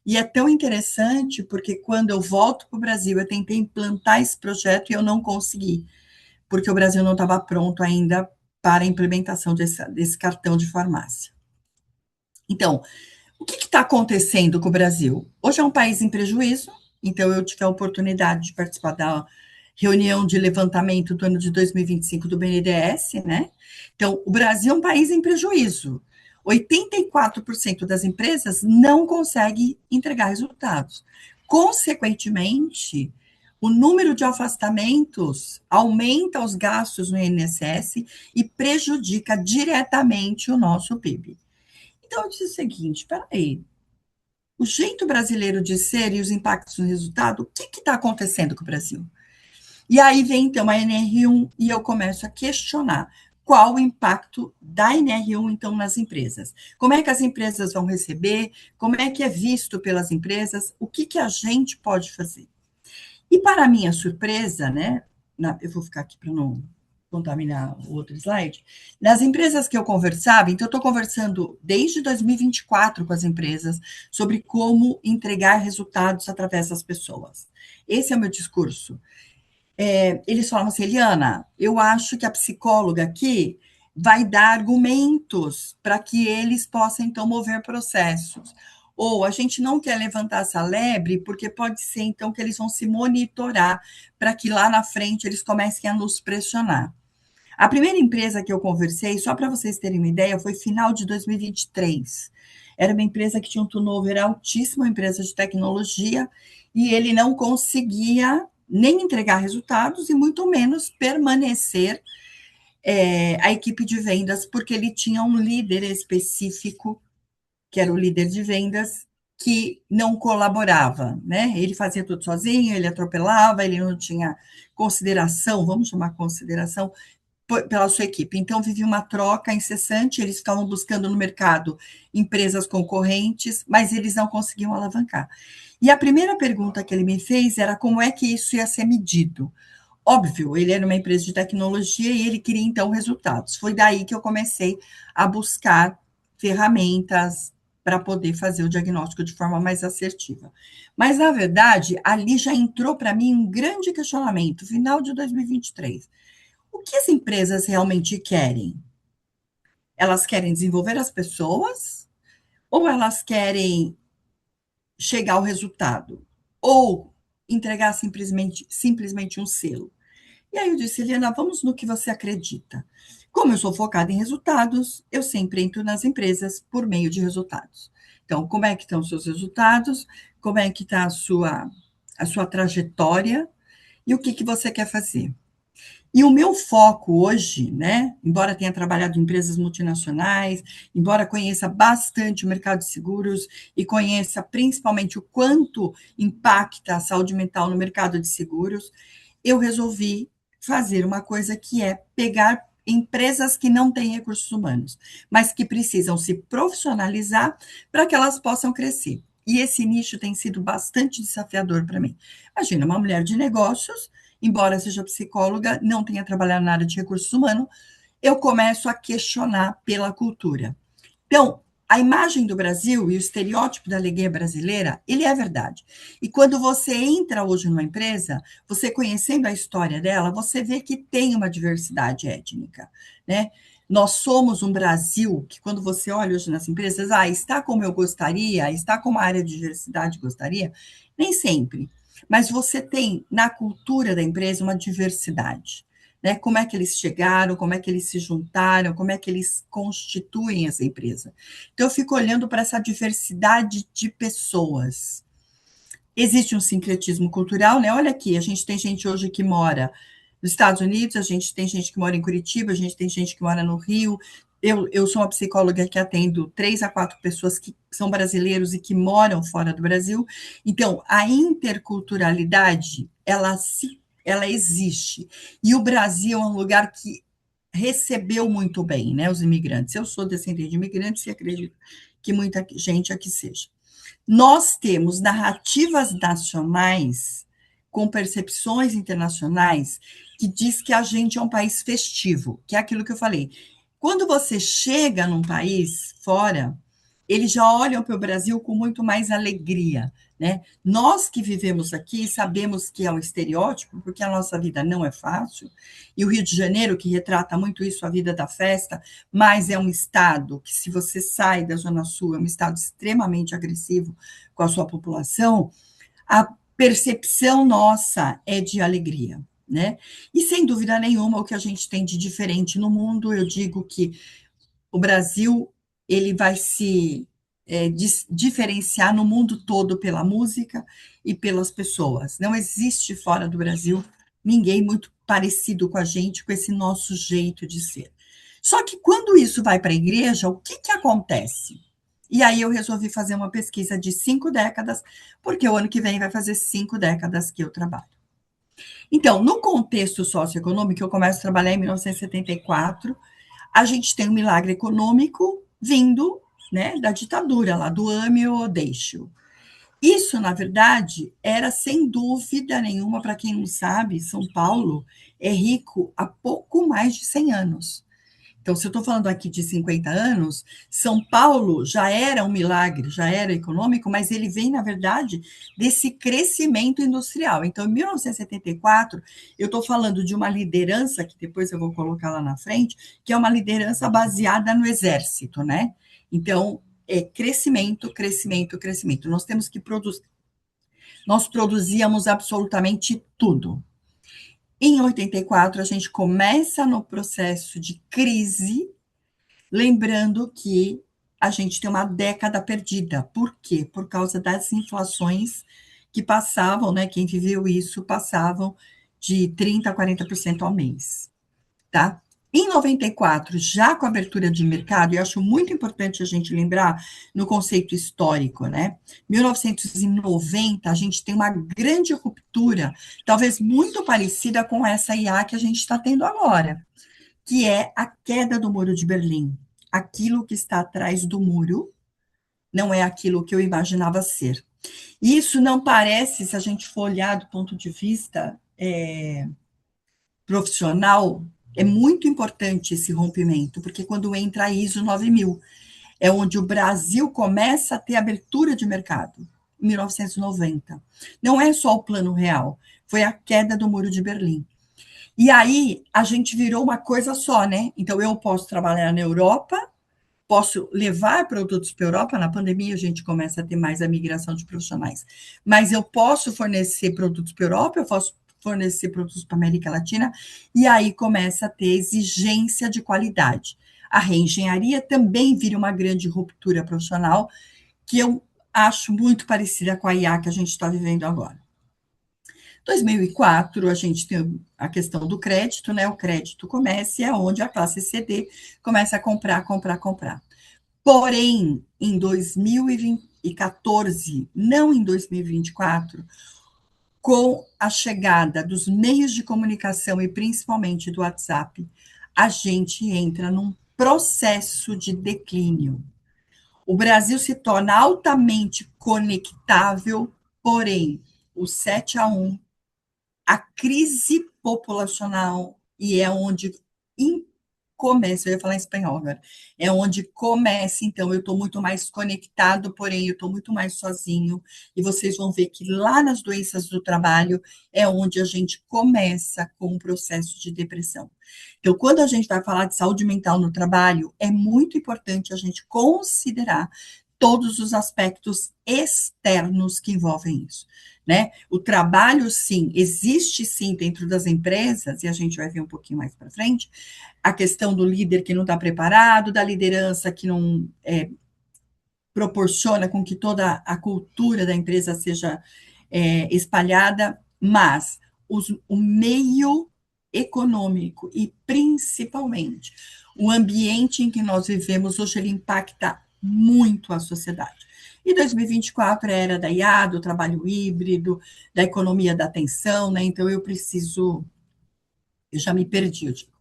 e é tão interessante, porque quando eu volto para o Brasil, eu tentei implantar esse projeto e eu não consegui, porque o Brasil não estava pronto ainda para a implementação desse cartão de farmácia. Então, o que está acontecendo com o Brasil? Hoje é um país em prejuízo, então eu tive a oportunidade de participar da reunião de levantamento do ano de 2025 do BNDES, né? Então, o Brasil é um país em prejuízo. 84% das empresas não conseguem entregar resultados. Consequentemente, o número de afastamentos aumenta os gastos no INSS e prejudica diretamente o nosso PIB. Então, eu disse o seguinte, espera aí, o jeito brasileiro de ser e os impactos no resultado, o que está acontecendo com o Brasil? E aí vem, então, a NR1 e eu começo a questionar qual o impacto da NR1, então, nas empresas. Como é que as empresas vão receber? Como é que é visto pelas empresas? O que a gente pode fazer? E, para minha surpresa, né, eu vou ficar aqui para não contaminar o outro slide, nas empresas que eu conversava, então eu estou conversando desde 2024 com as empresas sobre como entregar resultados através das pessoas. Esse é o meu discurso. Eles falam assim, Eliana, eu acho que a psicóloga aqui vai dar argumentos para que eles possam, então, mover processos. Ou a gente não quer levantar essa lebre, porque pode ser, então, que eles vão se monitorar para que lá na frente eles comecem a nos pressionar. A primeira empresa que eu conversei, só para vocês terem uma ideia, foi final de 2023. Era uma empresa que tinha um turnover altíssimo, uma empresa de tecnologia, e ele não conseguia nem entregar resultados e muito menos permanecer a equipe de vendas, porque ele tinha um líder específico, que era o líder de vendas, que não colaborava, né? Ele fazia tudo sozinho, ele atropelava, ele não tinha consideração, vamos chamar consideração, pela sua equipe. Então, vivia uma troca incessante, eles ficavam buscando no mercado empresas concorrentes, mas eles não conseguiam alavancar. E a primeira pergunta que ele me fez era como é que isso ia ser medido. Óbvio, ele era uma empresa de tecnologia e ele queria, então, resultados. Foi daí que eu comecei a buscar ferramentas, para poder fazer o diagnóstico de forma mais assertiva. Mas, na verdade, ali já entrou para mim um grande questionamento, final de 2023. O que as empresas realmente querem? Elas querem desenvolver as pessoas ou elas querem chegar ao resultado? Ou entregar simplesmente um selo? E aí eu disse, Helena, vamos no que você acredita. Como eu sou focada em resultados, eu sempre entro nas empresas por meio de resultados. Então, como é que estão os seus resultados? Como é que está a sua trajetória? E o que, que você quer fazer? E o meu foco hoje, né, embora tenha trabalhado em empresas multinacionais, embora conheça bastante o mercado de seguros e conheça principalmente o quanto impacta a saúde mental no mercado de seguros, eu resolvi fazer uma coisa que é pegar empresas que não têm recursos humanos, mas que precisam se profissionalizar para que elas possam crescer. E esse nicho tem sido bastante desafiador para mim. Imagina, uma mulher de negócios, embora seja psicóloga, não tenha trabalhado na área de recursos humanos, eu começo a questionar pela cultura. Então, a imagem do Brasil e o estereótipo da alegria brasileira, ele é verdade. E quando você entra hoje numa empresa, você conhecendo a história dela, você vê que tem uma diversidade étnica, né? Nós somos um Brasil que, quando você olha hoje nas empresas, está como eu gostaria, está como a área de diversidade gostaria, nem sempre. Mas você tem, na cultura da empresa, uma diversidade. Né? Como é que eles chegaram, como é que eles se juntaram, como é que eles constituem essa empresa. Então, eu fico olhando para essa diversidade de pessoas. Existe um sincretismo cultural, né? Olha aqui, a gente tem gente hoje que mora nos Estados Unidos, a gente tem gente que mora em Curitiba, a gente tem gente que mora no Rio. Eu sou uma psicóloga que atendo 3 a 4 pessoas que são brasileiros e que moram fora do Brasil. Então, a interculturalidade, ela existe. E o Brasil é um lugar que recebeu muito bem, né, os imigrantes. Eu sou descendente de imigrantes e acredito que muita gente aqui seja. Nós temos narrativas nacionais com percepções internacionais que diz que a gente é um país festivo, que é aquilo que eu falei. Quando você chega num país fora, eles já olham para o Brasil com muito mais alegria, né? Nós que vivemos aqui sabemos que é um estereótipo, porque a nossa vida não é fácil, e o Rio de Janeiro, que retrata muito isso, a vida da festa, mas é um estado que, se você sai da Zona Sul, é um estado extremamente agressivo com a sua população, a percepção nossa é de alegria, né? E, sem dúvida nenhuma, o que a gente tem de diferente no mundo, eu digo que o Brasil ele vai se diferenciar no mundo todo pela música e pelas pessoas. Não existe fora do Brasil ninguém muito parecido com a gente, com esse nosso jeito de ser. Só que quando isso vai para a igreja, o que, que acontece? E aí eu resolvi fazer uma pesquisa de 5 décadas, porque o ano que vem vai fazer 5 décadas que eu trabalho. Então, no contexto socioeconômico, eu começo a trabalhar em 1974, a gente tem um milagre econômico vindo, né, da ditadura, lá do ame ou deixe-o. Isso, na verdade, era sem dúvida nenhuma, para quem não sabe, São Paulo é rico há pouco mais de 100 anos. Então, se eu estou falando aqui de 50 anos, São Paulo já era um milagre, já era econômico, mas ele vem, na verdade, desse crescimento industrial. Então, em 1974, eu estou falando de uma liderança, que depois eu vou colocar lá na frente, que é uma liderança baseada no exército, né? Então, é crescimento, crescimento, crescimento. Nós temos que produzir. Nós produzíamos absolutamente tudo. Em 84, a gente começa no processo de crise, lembrando que a gente tem uma década perdida. Por quê? Por causa das inflações que passavam, né? Quem viveu isso passavam de 30% a 40% ao mês, tá? Em 94, já com a abertura de mercado, e acho muito importante a gente lembrar no conceito histórico, né? 1990, a gente tem uma grande ruptura, talvez muito parecida com essa IA que a gente está tendo agora, que é a queda do Muro de Berlim. Aquilo que está atrás do muro não é aquilo que eu imaginava ser. Isso não parece, se a gente for olhar do ponto de vista profissional, é muito importante esse rompimento, porque quando entra a ISO 9000, é onde o Brasil começa a ter abertura de mercado, em 1990. Não é só o Plano Real, foi a queda do Muro de Berlim. E aí a gente virou uma coisa só, né? Então eu posso trabalhar na Europa, posso levar produtos para a Europa, na pandemia a gente começa a ter mais a migração de profissionais, mas eu posso fornecer produtos para a Europa, eu posso fornecer produtos para a América Latina, e aí começa a ter exigência de qualidade. A reengenharia também vira uma grande ruptura profissional, que eu acho muito parecida com a IA que a gente está vivendo agora. 2004, a gente tem a questão do crédito, né? O crédito começa e é onde a classe CD começa a comprar. Porém, em 2014, não em 2024, com a chegada dos meios de comunicação e principalmente do WhatsApp, a gente entra num processo de declínio. O Brasil se torna altamente conectável, porém, o 7-1, a crise populacional, e é onde começa, eu ia falar em espanhol agora, é onde começa, então, eu estou muito mais conectado, porém, eu estou muito mais sozinho, e vocês vão ver que lá nas doenças do trabalho é onde a gente começa com um processo de depressão. Então, quando a gente vai falar de saúde mental no trabalho, é muito importante a gente considerar todos os aspectos externos que envolvem isso, né? O trabalho, sim, existe sim dentro das empresas, e a gente vai ver um pouquinho mais para frente, a questão do líder que não está preparado, da liderança que não proporciona com que toda a cultura da empresa seja espalhada, mas o meio econômico e, principalmente, o ambiente em que nós vivemos hoje, ele impacta muito a sociedade. E 2024 é a era da IA, do trabalho híbrido, da economia da atenção, né? Então, eu já me perdi, eu digo.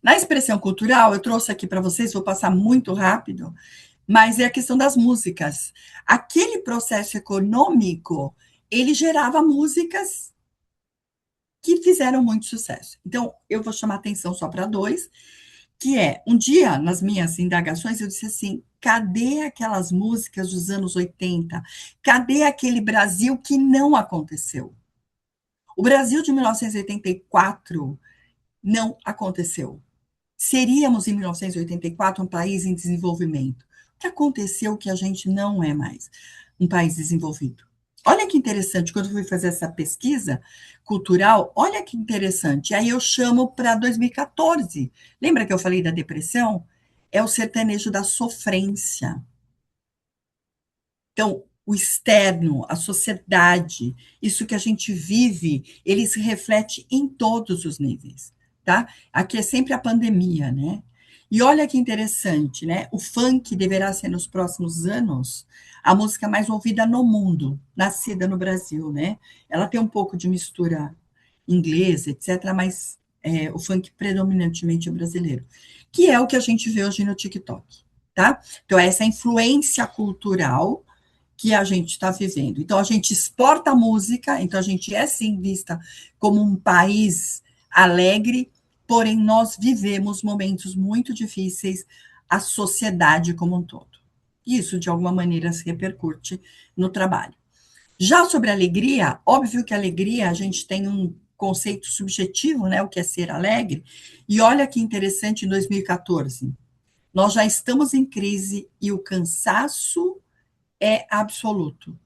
Na expressão cultural, eu trouxe aqui para vocês, vou passar muito rápido, mas é a questão das músicas. Aquele processo econômico, ele gerava músicas que fizeram muito sucesso. Então, eu vou chamar atenção só para dois, que é, um dia, nas minhas indagações, eu disse assim, cadê aquelas músicas dos anos 80? Cadê aquele Brasil que não aconteceu? O Brasil de 1984 não aconteceu. Seríamos, em 1984, um país em desenvolvimento. O que aconteceu que a gente não é mais um país desenvolvido? Olha que interessante, quando eu fui fazer essa pesquisa cultural, olha que interessante. Aí eu chamo para 2014. Lembra que eu falei da depressão? É o sertanejo da sofrência. Então, o externo, a sociedade, isso que a gente vive, ele se reflete em todos os níveis, tá? Aqui é sempre a pandemia, né? E olha que interessante, né? O funk deverá ser, nos próximos anos, a música mais ouvida no mundo, nascida no Brasil, né? Ela tem um pouco de mistura inglesa, etc., mas o funk predominantemente é brasileiro, que é o que a gente vê hoje no TikTok, tá? Então, essa influência cultural que a gente está vivendo. Então, a gente exporta música, então a gente é, sim, vista como um país alegre, porém, nós vivemos momentos muito difíceis, a sociedade como um todo. Isso, de alguma maneira, se repercute no trabalho. Já sobre alegria, óbvio que alegria, a gente tem um conceito subjetivo, né, o que é ser alegre, e olha que interessante, em 2014, nós já estamos em crise e o cansaço é absoluto.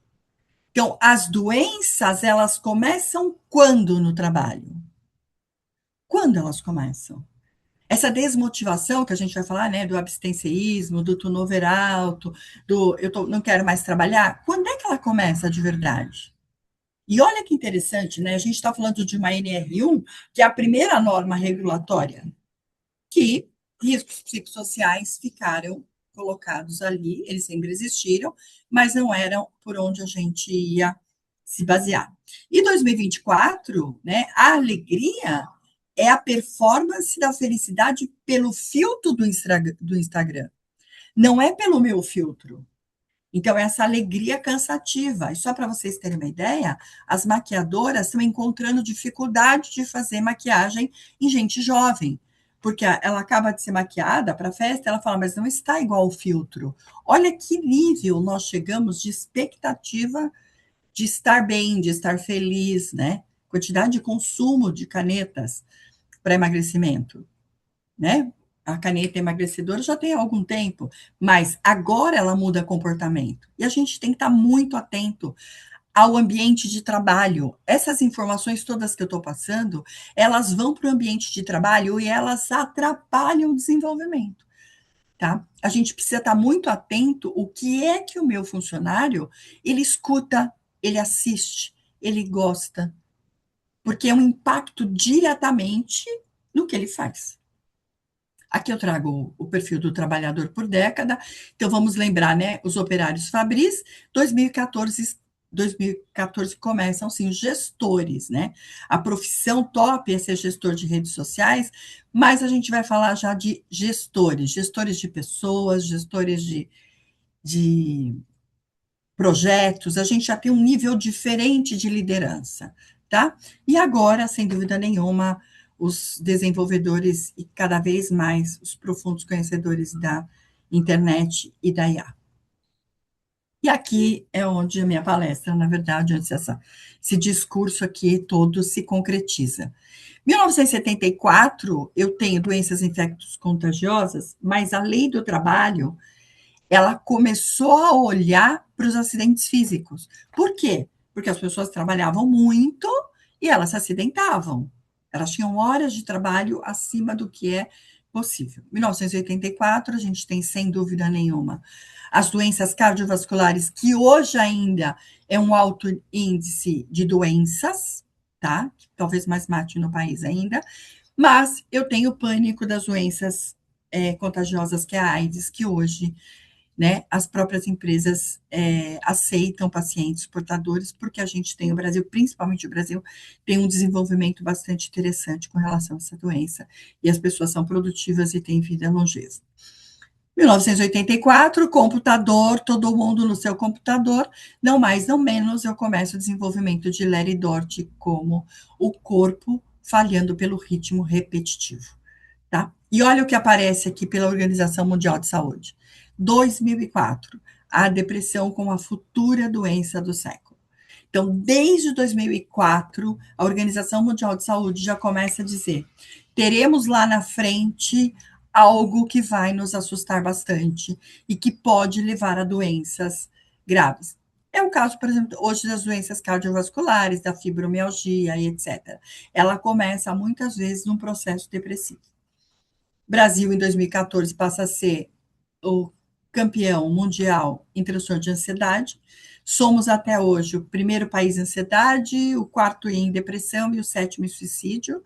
Então, as doenças, elas começam quando no trabalho? Quando elas começam? Essa desmotivação que a gente vai falar, né, do abstencionismo, do turnover alto, não quero mais trabalhar, quando é que ela começa de verdade? E olha que interessante, né, a gente está falando de uma NR1, que é a primeira norma regulatória, que riscos psicossociais ficaram colocados ali, eles sempre existiram, mas não eram por onde a gente ia se basear. E 2024, né, a alegria é a performance da felicidade pelo filtro do Instagram, não é pelo meu filtro. Então, essa alegria cansativa. E só para vocês terem uma ideia, as maquiadoras estão encontrando dificuldade de fazer maquiagem em gente jovem, porque ela acaba de ser maquiada para a festa, ela fala, mas não está igual o filtro. Olha que nível nós chegamos de expectativa de estar bem, de estar feliz, né? Quantidade de consumo de canetas para emagrecimento, né? A caneta emagrecedora já tem algum tempo, mas agora ela muda comportamento. E a gente tem que estar muito atento ao ambiente de trabalho. Essas informações todas que eu estou passando, elas vão para o ambiente de trabalho e elas atrapalham o desenvolvimento, tá? A gente precisa estar muito atento o que é que o meu funcionário, ele escuta, ele assiste, ele gosta, porque é um impacto diretamente no que ele faz. Aqui eu trago o perfil do trabalhador por década. Então, vamos lembrar, né? Os operários Fabris, 2014 começam, sim, os gestores, né? A profissão top é ser gestor de redes sociais, mas a gente vai falar já de gestores de pessoas, gestores de projetos, a gente já tem um nível diferente de liderança, tá? E agora, sem dúvida nenhuma, os desenvolvedores e cada vez mais os profundos conhecedores da internet e da IA. E aqui é onde a minha palestra, na verdade, onde esse discurso aqui todo se concretiza. 1974, eu tenho doenças infectos contagiosas, mas a lei do trabalho, ela começou a olhar para os acidentes físicos. Por quê? Porque as pessoas trabalhavam muito e elas se acidentavam. Elas tinham horas de trabalho acima do que é possível. Em 1984, a gente tem, sem dúvida nenhuma, as doenças cardiovasculares, que hoje ainda é um alto índice de doenças, tá? Talvez mais mate no país ainda, mas eu tenho pânico das doenças contagiosas, que é a AIDS, que hoje, né, as próprias empresas aceitam pacientes portadores, porque a gente tem o Brasil, principalmente o Brasil, tem um desenvolvimento bastante interessante com relação a essa doença, e as pessoas são produtivas e têm vida longeva. 1984, computador, todo mundo no seu computador, não mais, não menos, eu começo o desenvolvimento de Larry Dort como o corpo falhando pelo ritmo repetitivo, tá? E olha o que aparece aqui pela Organização Mundial de Saúde. 2004, a depressão como a futura doença do século. Então, desde 2004, a Organização Mundial de Saúde já começa a dizer: teremos lá na frente algo que vai nos assustar bastante e que pode levar a doenças graves. É o caso, por exemplo, hoje das doenças cardiovasculares, da fibromialgia e etc. Ela começa muitas vezes num processo depressivo. Brasil, em 2014, passa a ser o campeão mundial em transtorno de ansiedade. Somos até hoje o primeiro país em ansiedade, o quarto em depressão e o sétimo em suicídio,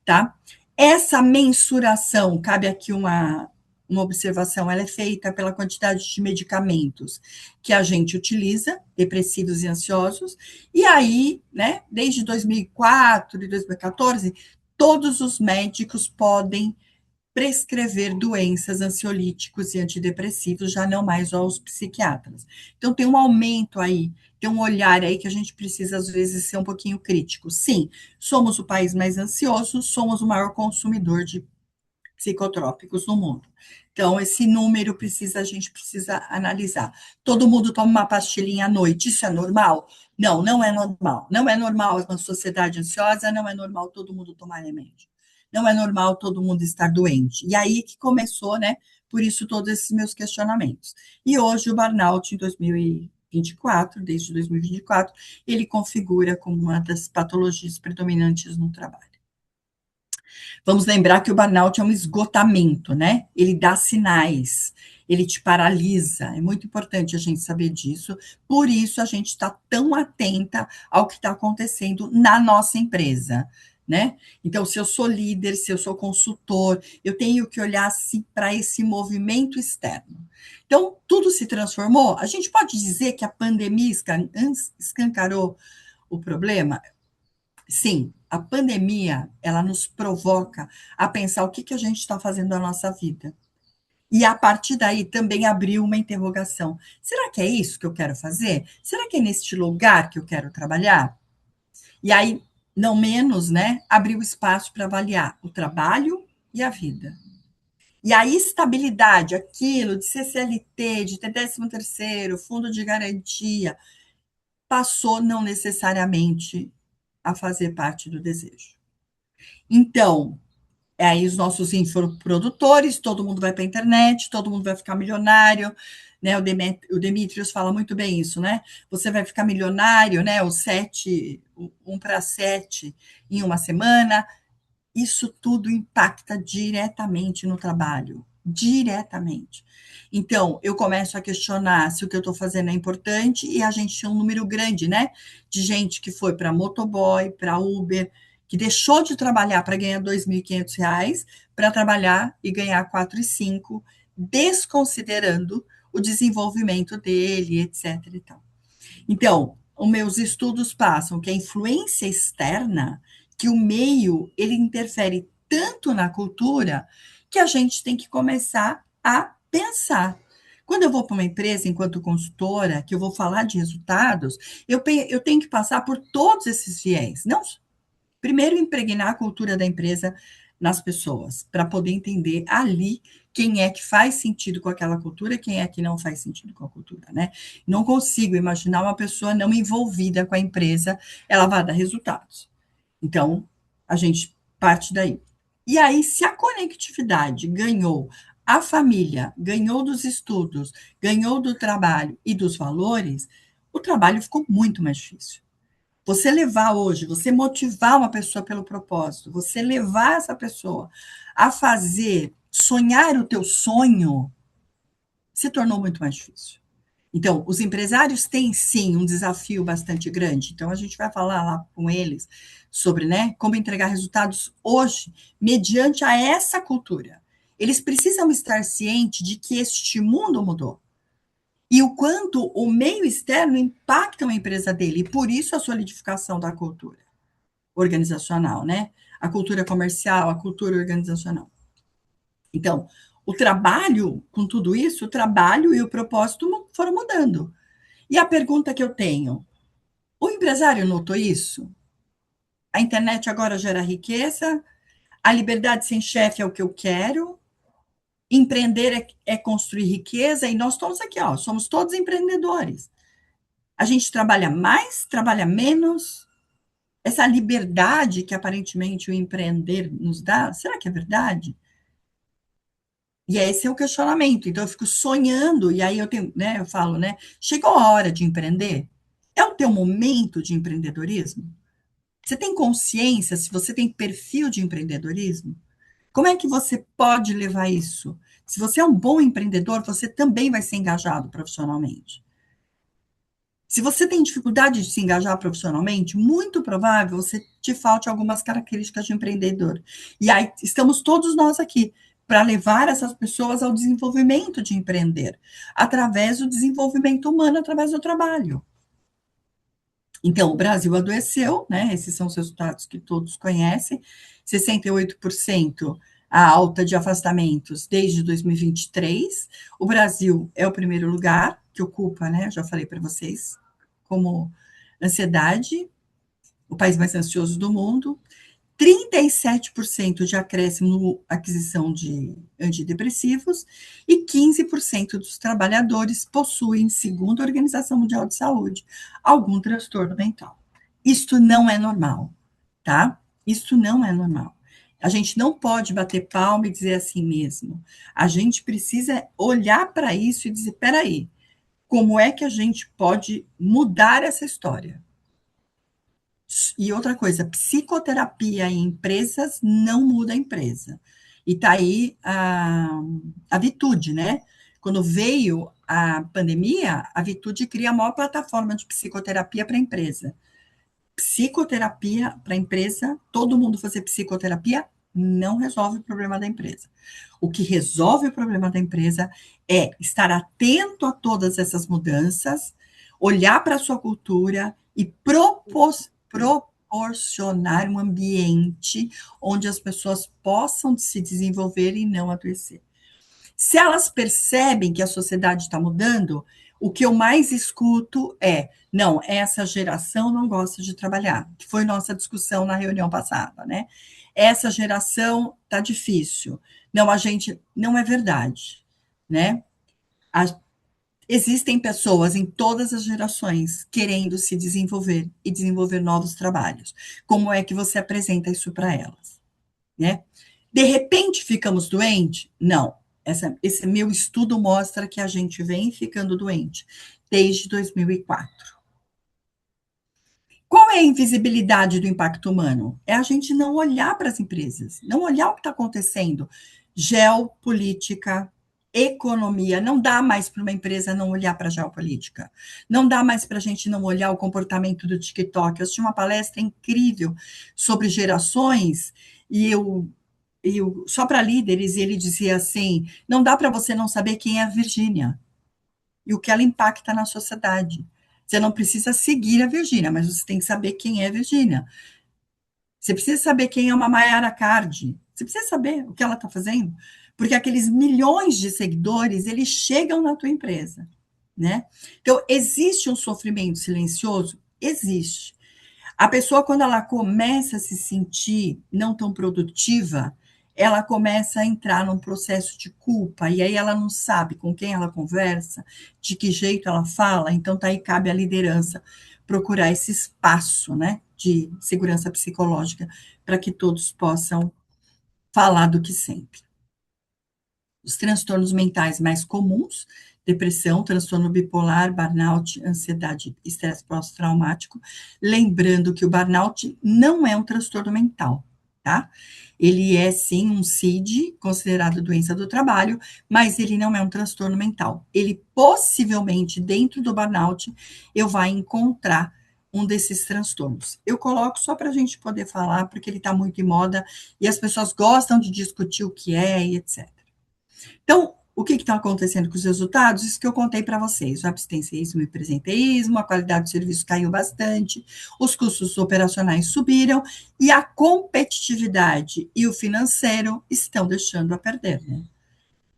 tá? Essa mensuração, cabe aqui uma observação, ela é feita pela quantidade de medicamentos que a gente utiliza, depressivos e ansiosos, e aí, né, desde 2004 e 2014, todos os médicos podem prescrever doenças, ansiolíticos e antidepressivos, já não mais aos psiquiatras. Então, tem um aumento aí, tem um olhar aí que a gente precisa, às vezes, ser um pouquinho crítico. Sim, somos o país mais ansioso, somos o maior consumidor de psicotrópicos no mundo. Então, esse número a gente precisa analisar. Todo mundo toma uma pastilhinha à noite, isso é normal? Não, não é normal. Não é normal uma sociedade ansiosa, não é normal todo mundo tomar remédio. Não é normal todo mundo estar doente. E aí que começou, né? Por isso, todos esses meus questionamentos. E hoje, o burnout, em 2024, desde 2024, ele configura como uma das patologias predominantes no trabalho. Vamos lembrar que o burnout é um esgotamento, né? Ele dá sinais, ele te paralisa. É muito importante a gente saber disso. Por isso, a gente está tão atenta ao que está acontecendo na nossa empresa, né? Então, se eu sou líder, se eu sou consultor, eu tenho que olhar assim, para esse movimento externo. Então, tudo se transformou. A gente pode dizer que a pandemia escancarou o problema? Sim, a pandemia, ela nos provoca a pensar o que a gente está fazendo na nossa vida. E a partir daí também abriu uma interrogação. Será que é isso que eu quero fazer? Será que é neste lugar que eu quero trabalhar? E aí, não menos, né, abriu espaço para avaliar o trabalho e a vida. E a estabilidade, aquilo de ser CLT, de ter 13º, fundo de garantia, passou não necessariamente a fazer parte do desejo. Então, aí os nossos infoprodutores, todo mundo vai para a internet, todo mundo vai ficar milionário, né? O Demetrius fala muito bem isso, né? Você vai ficar milionário, né? 1 para 7 em uma semana. Isso tudo impacta diretamente no trabalho, diretamente. Então, eu começo a questionar se o que eu estou fazendo é importante, e a gente tinha um número grande, né? De gente que foi para motoboy, para Uber, que deixou de trabalhar para ganhar R$ 2.500 para trabalhar e ganhar 4.500, desconsiderando o desenvolvimento dele, etc. E tal. Então, os meus estudos passam que a influência externa, que o meio, ele interfere tanto na cultura, que a gente tem que começar a pensar. Quando eu vou para uma empresa, enquanto consultora, que eu vou falar de resultados, eu tenho que passar por todos esses viés. Não, primeiro, impregnar a cultura da empresa nas pessoas, para poder entender ali quem é que faz sentido com aquela cultura, quem é que não faz sentido com a cultura, né? Não consigo imaginar uma pessoa não envolvida com a empresa, ela vai dar resultados. Então, a gente parte daí. E aí, se a conectividade ganhou a família, ganhou dos estudos, ganhou do trabalho e dos valores, o trabalho ficou muito mais difícil. Você levar hoje, você motivar uma pessoa pelo propósito, você levar essa pessoa a fazer, sonhar o teu sonho, se tornou muito mais difícil. Então, os empresários têm, sim, um desafio bastante grande. Então, a gente vai falar lá com eles sobre, né, como entregar resultados hoje, mediante a essa cultura. Eles precisam estar cientes de que este mundo mudou. E o quanto o meio externo impacta a empresa dele, e por isso a solidificação da cultura organizacional, né? A cultura comercial, a cultura organizacional. Então, o trabalho, com tudo isso, o trabalho e o propósito foram mudando. E a pergunta que eu tenho, o empresário notou isso? A internet agora gera riqueza, a liberdade sem chefe é o que eu quero, empreender é construir riqueza, e nós estamos aqui, ó, somos todos empreendedores. A gente trabalha mais, trabalha menos. Essa liberdade que aparentemente o empreender nos dá, será que é verdade? E esse é o questionamento. Então eu fico sonhando, e aí eu tenho, né, eu falo, né, chegou a hora de empreender? É o teu momento de empreendedorismo? Você tem consciência se você tem perfil de empreendedorismo? Como é que você pode levar isso? Se você é um bom empreendedor, você também vai ser engajado profissionalmente. Se você tem dificuldade de se engajar profissionalmente, muito provável você te falte algumas características de empreendedor. E aí estamos todos nós aqui para levar essas pessoas ao desenvolvimento de empreender, através do desenvolvimento humano, através do trabalho. Então, o Brasil adoeceu, né? Esses são os resultados que todos conhecem, 68% a alta de afastamentos desde 2023. O Brasil é o primeiro lugar que ocupa, né? Já falei para vocês, como ansiedade, o país mais ansioso do mundo. 37% de acréscimo na aquisição de antidepressivos e 15% dos trabalhadores possuem, segundo a Organização Mundial de Saúde, algum transtorno mental. Isto não é normal, tá? Isso não é normal. A gente não pode bater palma e dizer assim mesmo. A gente precisa olhar para isso e dizer, peraí, como é que a gente pode mudar essa história? E outra coisa, psicoterapia em empresas não muda a empresa. E está aí a Vitude, né? Quando veio a pandemia, a Vitude cria a maior plataforma de psicoterapia para a empresa. Psicoterapia para a empresa, todo mundo fazer psicoterapia não resolve o problema da empresa. O que resolve o problema da empresa é estar atento a todas essas mudanças, olhar para a sua cultura e proporcionar um ambiente onde as pessoas possam se desenvolver e não adoecer. Se elas percebem que a sociedade está mudando, o que eu mais escuto é, não, essa geração não gosta de trabalhar, que foi nossa discussão na reunião passada, né? Essa geração tá difícil. Não, a gente, não é verdade, né? Existem pessoas em todas as gerações querendo se desenvolver e desenvolver novos trabalhos. Como é que você apresenta isso para elas, né? De repente ficamos doentes? Não. Esse meu estudo mostra que a gente vem ficando doente desde 2004. Qual é a invisibilidade do impacto humano? É a gente não olhar para as empresas, não olhar o que está acontecendo. Geopolítica, economia, não dá mais para uma empresa não olhar para a geopolítica. Não dá mais para a gente não olhar o comportamento do TikTok. Eu assisti uma palestra incrível sobre gerações e só para líderes, e ele dizia assim, não dá para você não saber quem é a Virgínia e o que ela impacta na sociedade. Você não precisa seguir a Virgínia, mas você tem que saber quem é a Virgínia. Você precisa saber quem é uma Mayara Cardi. Você precisa saber o que ela está fazendo. Porque aqueles milhões de seguidores, eles chegam na tua empresa, né? Então, existe um sofrimento silencioso? Existe. A pessoa, quando ela começa a se sentir não tão produtiva, ela começa a entrar num processo de culpa, e aí ela não sabe com quem ela conversa, de que jeito ela fala, então tá aí cabe à liderança procurar esse espaço, né, de segurança psicológica, para que todos possam falar do que sempre. Os transtornos mentais mais comuns, depressão, transtorno bipolar, burnout, ansiedade, estresse pós-traumático. Lembrando que o burnout não é um transtorno mental, tá? Ele é, sim, um CID, considerado doença do trabalho, mas ele não é um transtorno mental. Ele, possivelmente, dentro do burnout, eu vai encontrar um desses transtornos. Eu coloco só para a gente poder falar, porque ele está muito em moda, e as pessoas gostam de discutir o que é, e etc. Então, o que está acontecendo com os resultados? Isso que eu contei para vocês. O abstencionismo e presenteísmo, a qualidade do serviço caiu bastante, os custos operacionais subiram e a competitividade e o financeiro estão deixando a perder, né?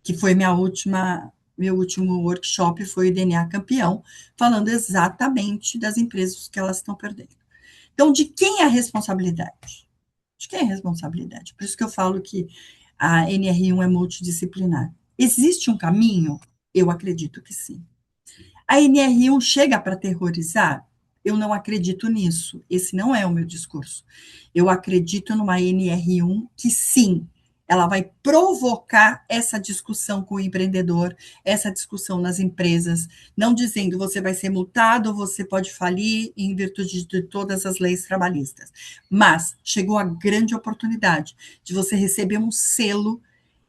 Que foi meu último workshop, foi o DNA Campeão, falando exatamente das empresas que elas estão perdendo. Então, de quem é a responsabilidade? De quem é a responsabilidade? Por isso que eu falo que a NR1 é multidisciplinar. Existe um caminho? Eu acredito que sim. A NR1 chega para terrorizar? Eu não acredito nisso. Esse não é o meu discurso. Eu acredito numa NR1 que sim, ela vai provocar essa discussão com o empreendedor, essa discussão nas empresas, não dizendo você vai ser multado, você pode falir em virtude de todas as leis trabalhistas. Mas chegou a grande oportunidade de você receber um selo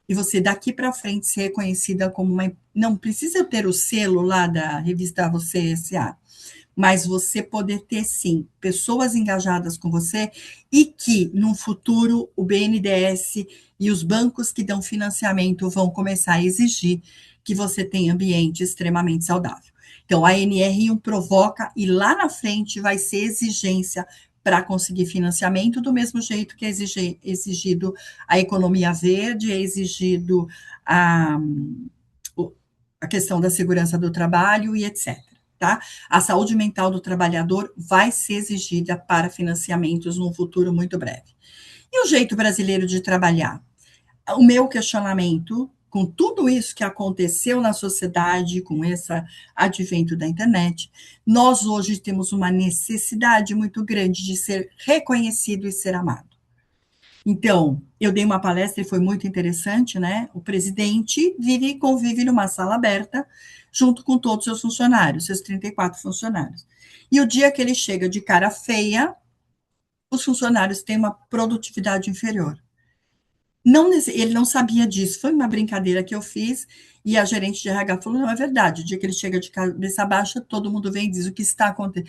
e você daqui para frente ser reconhecida como uma... Não precisa ter o selo lá da revista Você S.A., mas você poder ter, sim, pessoas engajadas com você e que, no futuro, o BNDES e os bancos que dão financiamento vão começar a exigir que você tenha ambiente extremamente saudável. Então, a NR1 provoca e lá na frente vai ser exigência para conseguir financiamento, do mesmo jeito que é exigido a economia verde, é exigido a questão da segurança do trabalho e etc. Tá? A saúde mental do trabalhador vai ser exigida para financiamentos num futuro muito breve. E o jeito brasileiro de trabalhar? O meu questionamento, com tudo isso que aconteceu na sociedade, com esse advento da internet, nós hoje temos uma necessidade muito grande de ser reconhecido e ser amado. Então, eu dei uma palestra e foi muito interessante, né? O presidente convive numa sala aberta, junto com todos os seus funcionários, seus 34 funcionários. E o dia que ele chega de cara feia, os funcionários têm uma produtividade inferior. Ele não sabia disso, foi uma brincadeira que eu fiz, e a gerente de RH falou, não, é verdade, o dia que ele chega de cabeça baixa, todo mundo vem e diz, o que está acontecendo?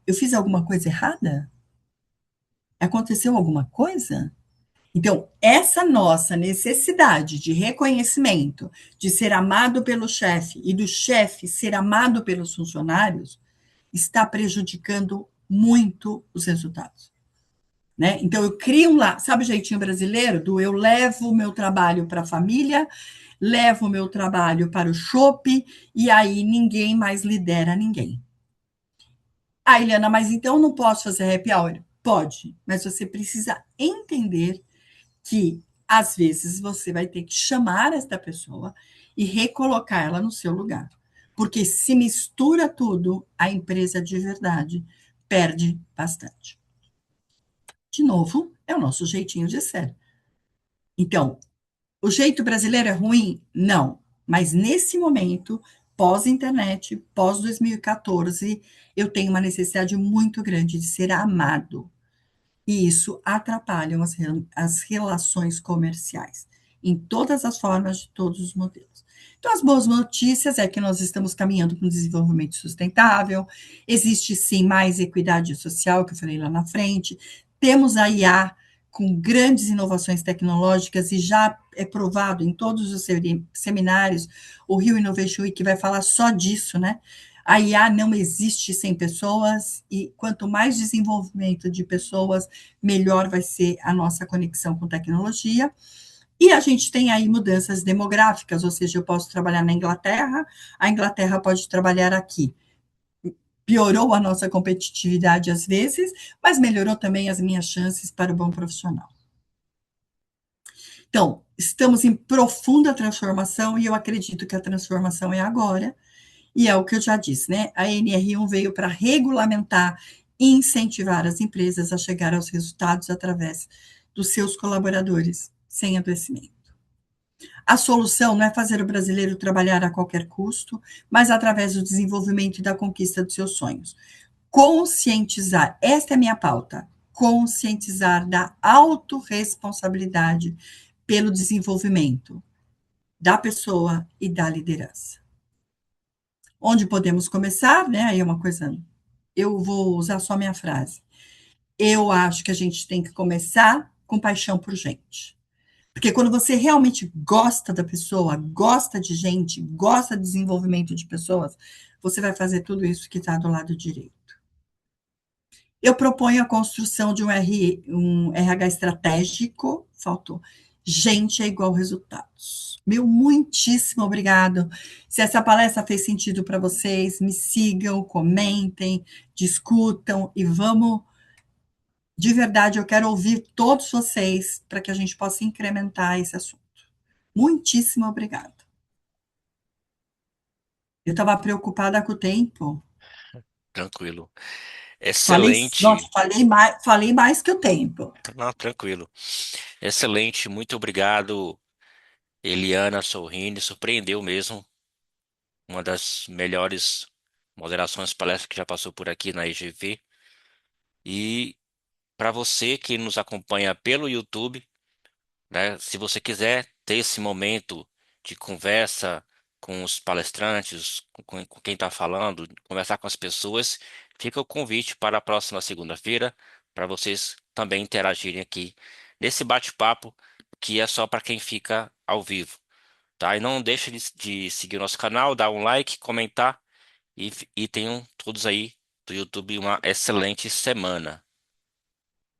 Eu fiz alguma coisa errada? Aconteceu alguma coisa? Então, essa nossa necessidade de reconhecimento, de ser amado pelo chefe e do chefe ser amado pelos funcionários, está prejudicando muito os resultados. né? Então, eu crio lá, sabe o jeitinho brasileiro? Do eu levo o meu trabalho para a família, levo o meu trabalho para o shopping, e aí ninguém mais lidera ninguém. Ah, Eliana, mas então eu não posso fazer happy hour? Pode, mas você precisa entender que, às vezes, você vai ter que chamar esta pessoa e recolocar ela no seu lugar. Porque se mistura tudo, a empresa de verdade perde bastante. De novo, é o nosso jeitinho de ser. Então, o jeito brasileiro é ruim? Não. Mas nesse momento, pós-internet, pós-2014, eu tenho uma necessidade muito grande de ser amado. E isso atrapalha as relações comerciais, em todas as formas, de todos os modelos. Então, as boas notícias é que nós estamos caminhando para um desenvolvimento sustentável, existe sim mais equidade social, que eu falei lá na frente, temos a IA com grandes inovações tecnológicas e já é provado em todos os seminários, o Rio Innovation Week vai falar só disso, né? A IA não existe sem pessoas e quanto mais desenvolvimento de pessoas, melhor vai ser a nossa conexão com tecnologia. E a gente tem aí mudanças demográficas, ou seja, eu posso trabalhar na Inglaterra, a Inglaterra pode trabalhar aqui. Piorou a nossa competitividade às vezes, mas melhorou também as minhas chances para o bom profissional. Então, estamos em profunda transformação e eu acredito que a transformação é agora. E é o que eu já disse, né? A NR1 veio para regulamentar e incentivar as empresas a chegar aos resultados através dos seus colaboradores, sem adoecimento. A solução não é fazer o brasileiro trabalhar a qualquer custo, mas através do desenvolvimento e da conquista dos seus sonhos. Conscientizar, esta é a minha pauta, conscientizar da autorresponsabilidade pelo desenvolvimento da pessoa e da liderança. Onde podemos começar, né? Aí é uma coisa. Eu vou usar só minha frase. Eu acho que a gente tem que começar com paixão por gente. Porque quando você realmente gosta da pessoa, gosta de gente, gosta de desenvolvimento de pessoas, você vai fazer tudo isso que está do lado direito. Eu proponho a construção de um RH estratégico, faltou. Gente é igual resultados. Meu muitíssimo obrigado. Se essa palestra fez sentido para vocês, me sigam, comentem, discutam e vamos. De verdade, eu quero ouvir todos vocês para que a gente possa incrementar esse assunto. Muitíssimo obrigada. Eu estava preocupada com o tempo. Tranquilo. Nossa, Excelente. falei mais que o tempo. Não, tranquilo. Excelente. Muito obrigado, Eliana Sorrini. Surpreendeu mesmo. Uma das melhores moderações palestras que já passou por aqui na EGV. E para você que nos acompanha pelo YouTube, né, se você quiser ter esse momento de conversa com os palestrantes, com quem está falando, conversar com as pessoas, fica o convite para a próxima segunda-feira, para vocês também interagirem aqui nesse bate-papo que é só para quem fica ao vivo, tá? E não deixe de seguir o nosso canal, dar um like, comentar e tenham todos aí do YouTube uma excelente semana.